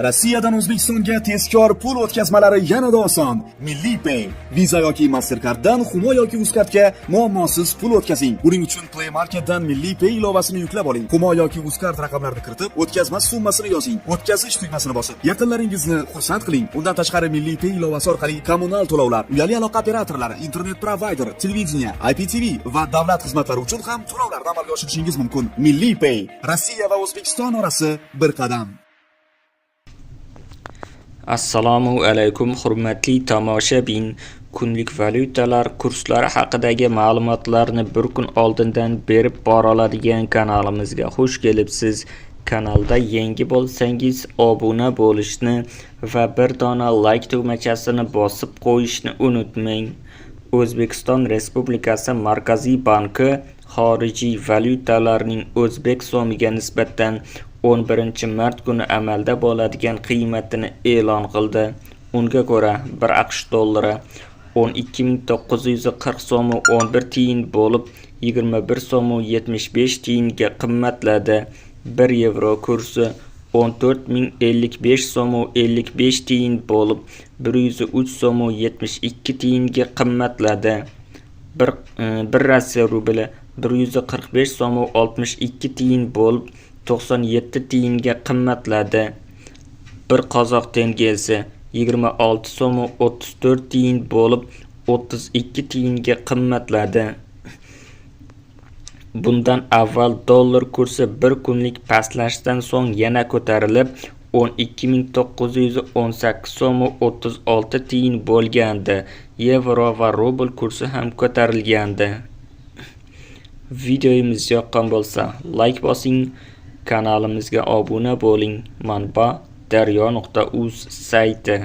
Rossiyadan O'zbekistonga tezkor pul o'tkazmalari yanada oson. Milliy Pay, Visa yoki Mastercarddan Humo yoki Uzcardga muammosiz pul o'tkazing. Buning uchun Play Marketdan Milliy Pay ilovasini yuklab oling. Humo yoki Uzcard raqamlarini kiritib, o'tkazma summasini yozing. O'tkazish tugmasini bosib, yaqinlaringizni xursand qiling. Undan tashqari Milliy Pay ilovasi orqali kommunal to'lovlar, uyali aloqa operatorlari, internet provayder, televideniya, IPTV va davlat xizmatlari uchun ham to'lovlarni amalga oshirishingiz mumkin. Milliy Pay, Rossiya va O'zbekiston orasi bir qadam. Assalomu alaykum hurmatli tomoshabin. Kunlik valyutalar kurslari haqidagi ma'lumotlarni bir kun oldindan berib bora oladigan kanalimizga xush kelibsiz. Kanalda yangi bo'lsangiz obuna bo'lishni va bir dona like tugmachasini bosib qo'yishni unutmang. O'zbekiston Respublikasi Markaziy banki xorijiy valyutalarning o'zbek so'miga nisbatan 11-mart kuni amalda bo'ladigan qiymatini e'lon qildi. Unga ko'ra 1 AQSh dollari 12.940 so'm 11 tiyin bo'lib 21 so'm 75 tiyinga qimmatladi. 1 yevro kursi 14.055 so'm 55 tiyin bo'lib 103 so'm 72 tiyinga qimmatladi. 1 Rossiya rubli 145 so'm 62 tiyin bo'lib 97 tiyinga qimmatladi. 1 qozoq tengesi 26 so'm 34 tiyin bo'lib 32 tiyinga qimmatladi. Bundan avval dollar kursi bir kunlik pastlashdan so'ng yana ko'tarilib 12.918 so'm 36 tiyin bo'lgandi. Yevro va rubl kursi ham ko'tarilgandi. Videomiz yoqqan bo'lsa like bosing, kanalimizga obuna bo'ling. Manba daryo.uz sayti.